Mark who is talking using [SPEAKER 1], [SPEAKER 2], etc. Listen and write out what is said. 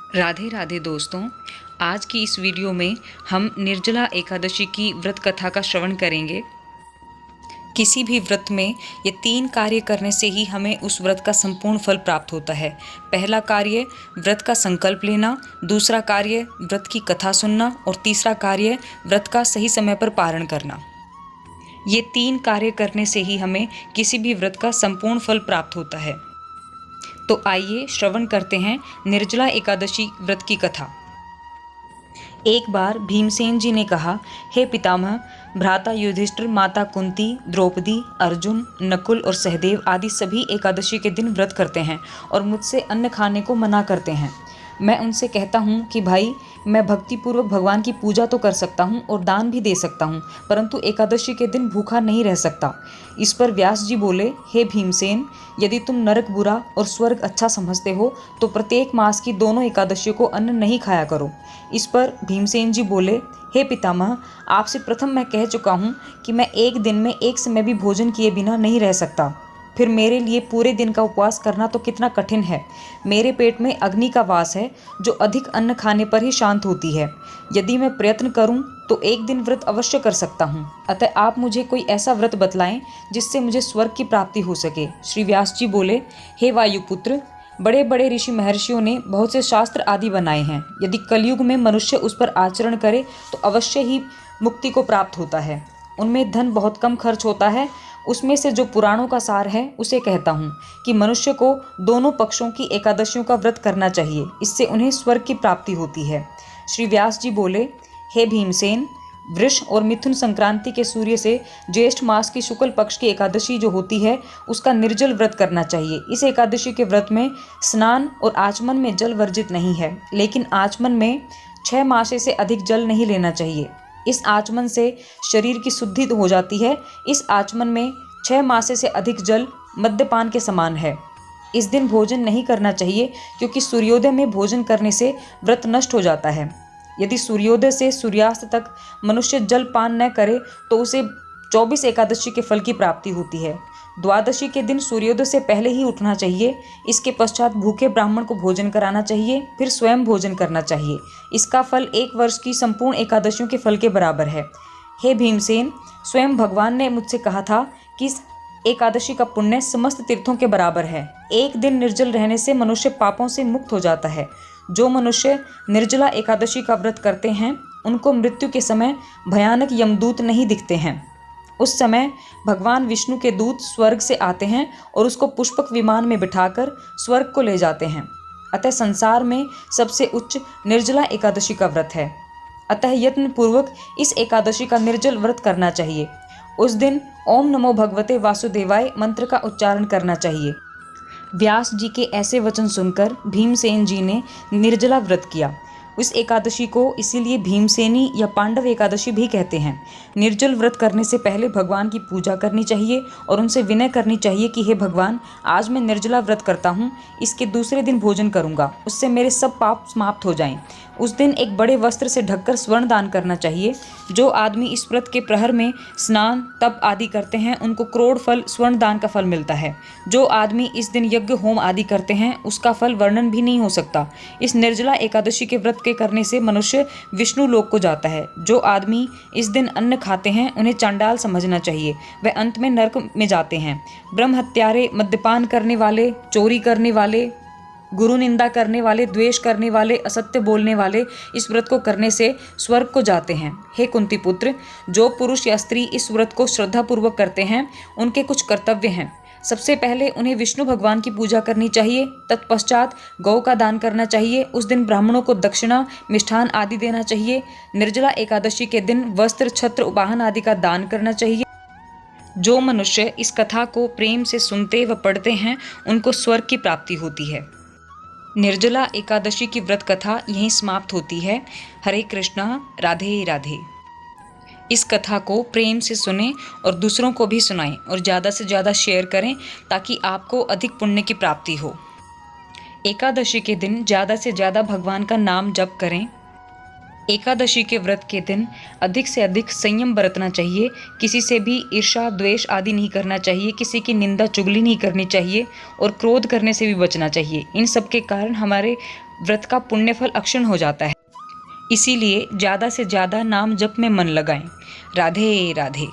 [SPEAKER 1] राधे राधे दोस्तों, आज की इस वीडियो में हम निर्जला एकादशी की व्रत कथा का श्रवण करेंगे। किसी भी व्रत में ये 3 कार्य करने से ही हमें उस व्रत का संपूर्ण फल प्राप्त होता है। पहला कार्य व्रत का संकल्प लेना, दूसरा कार्य व्रत की कथा सुनना और तीसरा कार्य व्रत का सही समय पर पारण करना। ये 3 कार्य करने से ही हमें किसी भी व्रत का संपूर्ण फल प्राप्त होता है। तो आइए श्रवण करते हैं निर्जला एकादशी व्रत की कथा। एक बार भीमसेन जी ने कहा, हे पितामह, भ्राता युधिष्ठिर, माता कुंती, द्रौपदी, अर्जुन, नकुल और सहदेव आदि सभी एकादशी के दिन व्रत करते हैं और मुझसे अन्न खाने को मना करते हैं। मैं उनसे कहता हूँ कि भाई, मैं भक्तिपूर्वक भगवान की पूजा तो कर सकता हूँ और दान भी दे सकता हूँ, परंतु एकादशी के दिन भूखा नहीं रह सकता। इस पर व्यास जी बोले, हे भीमसेन, यदि तुम नरक बुरा और स्वर्ग अच्छा समझते हो तो प्रत्येक मास की दोनों एकादशियों को अन्न नहीं खाया करो। इस पर भीमसेन जी बोले, हे पितामह, आपसे प्रथम मैं कह चुका हूँ कि मैं एक दिन में एक समय भी भोजन किए बिना नहीं रह सकता। फिर मेरे लिए पूरे दिन का उपवास करना तो कितना कठिन है। मेरे पेट में अग्नि का वास है जो अधिक अन्न खाने पर ही शांत होती है। यदि मैं प्रयत्न करूं तो एक दिन व्रत अवश्य कर सकता हूं। अतः आप मुझे कोई ऐसा व्रत बतलाएं जिससे मुझे स्वर्ग की प्राप्ति हो सके। श्री व्यास जी बोले, हे वायुपुत्र, बड़े बड़े ऋषि महर्षियों ने बहुत से शास्त्र आदि बनाए हैं। यदि कलयुग में मनुष्य उस पर आचरण करे तो अवश्य ही मुक्ति को प्राप्त होता है। उनमें धन बहुत कम खर्च होता है। उसमें से जो पुराणों का सार है उसे कहता हूँ कि मनुष्य को दोनों पक्षों की एकादशियों का व्रत करना चाहिए। इससे उन्हें स्वर्ग की प्राप्ति होती है। श्री व्यास जी बोले, हे भीमसेन, वृष और मिथुन संक्रांति के सूर्य से ज्येष्ठ मास की शुक्ल पक्ष की एकादशी जो होती है उसका निर्जल व्रत करना चाहिए। इस एकादशी के व्रत में स्नान और आचमन में जल वर्जित नहीं है, लेकिन आचमन में 6 मासे से अधिक जल नहीं लेना चाहिए। इस आचमन से शरीर की शुद्धि हो जाती है। इस आचमन में 6 मासे से अधिक जल मद्यपान के समान है। इस दिन भोजन नहीं करना चाहिए क्योंकि सूर्योदय में भोजन करने से व्रत नष्ट हो जाता है। यदि सूर्योदय से सूर्यास्त तक मनुष्य जल पान न करे तो उसे 24 एकादशी के फल की प्राप्ति होती है। द्वादशी के दिन सूर्योदय से पहले ही उठना चाहिए। इसके पश्चात भूखे ब्राह्मण को भोजन कराना चाहिए, फिर स्वयं भोजन करना चाहिए। इसका फल 1 वर्ष की संपूर्ण एकादशियों के फल के बराबर है। हे भीमसेन, स्वयं भगवान ने मुझसे कहा था कि इस एकादशी का पुण्य समस्त तीर्थों के बराबर है। एक दिन निर्जल रहने से मनुष्य पापों से मुक्त हो जाता है। जो मनुष्य निर्जला एकादशी का व्रत करते हैं उनको मृत्यु के समय भयानक यमदूत नहीं दिखते हैं। उस समय भगवान विष्णु के दूत स्वर्ग से आते हैं और उसको पुष्पक विमान में बिठाकर स्वर्ग को ले जाते हैं। अतः संसार में सबसे उच्च निर्जला एकादशी का व्रत है। अतः यत्न पूर्वक इस एकादशी का निर्जल व्रत करना चाहिए। उस दिन ओम नमो भगवते वासुदेवाय मंत्र का उच्चारण करना चाहिए। व्यास जी के ऐसे वचन सुनकर भीमसेन जी ने निर्जला व्रत किया। इस एकादशी को इसीलिए भीमसेनी या पांडव एकादशी भी कहते हैं। निर्जल व्रत करने से पहले भगवान की पूजा करनी चाहिए और उनसे विनय करनी चाहिए कि हे भगवान, आज मैं निर्जला व्रत करता हूँ, इसके दूसरे दिन भोजन करूँगा, उससे मेरे सब पाप समाप्त हो जाएं। उस दिन एक बड़े वस्त्र से ढककर स्वर्ण दान करना चाहिए। जो आदमी इस व्रत के प्रहर में स्नान तप आदि करते हैं उनको करोड़ फल स्वर्ण दान का फल मिलता है। जो आदमी इस दिन यज्ञ होम आदि करते हैं उसका फल वर्णन भी नहीं हो सकता। इस निर्जला एकादशी के व्रत के करने से मनुष्य विष्णु लोक को जाता है। जो आदमी इस दिन अन्न खाते हैं उन्हें चांडाल समझना चाहिए, वह अंत में नरक में जाते हैं। ब्रह्म हत्यारे, मद्यपान करने वाले, चोरी करने वाले, गुरु निंदा करने वाले, द्वेष करने वाले, असत्य बोलने वाले इस व्रत को करने से स्वर्ग को जाते हैं। हे कुंती पुत्र, जो पुरुष या स्त्री इस व्रत को श्रद्धापूर्वक करते हैं उनके कुछ कर्तव्य हैं। सबसे पहले उन्हें विष्णु भगवान की पूजा करनी चाहिए। तत्पश्चात गौ का दान करना चाहिए। उस दिन ब्राह्मणों को दक्षिणा, मिष्ठान आदि देना चाहिए। निर्जला एकादशी के दिन वस्त्र, छत्र, वाहन आदि का दान करना चाहिए। जो मनुष्य इस कथा को प्रेम से सुनते व पढ़ते हैं उनको स्वर्ग की प्राप्ति होती है। निर्जला एकादशी की व्रत कथा यहीं समाप्त होती है। हरे कृष्णा, राधे राधे। इस कथा को प्रेम से सुनें और दूसरों को भी सुनाएं और ज़्यादा से ज़्यादा शेयर करें ताकि आपको अधिक पुण्य की प्राप्ति हो। एकादशी के दिन ज़्यादा से ज़्यादा भगवान का नाम जप करें। एकादशी के व्रत के दिन अधिक से अधिक संयम बरतना चाहिए। किसी से भी ईर्ष्या, द्वेष आदि नहीं करना चाहिए। किसी की निंदा, चुगली नहीं करनी चाहिए और क्रोध करने से भी बचना चाहिए। इन सब के कारण हमारे व्रत का पुण्यफल अक्षुण्ण हो जाता है। इसीलिए ज़्यादा से ज़्यादा नाम जप में मन लगाएं। राधे राधे।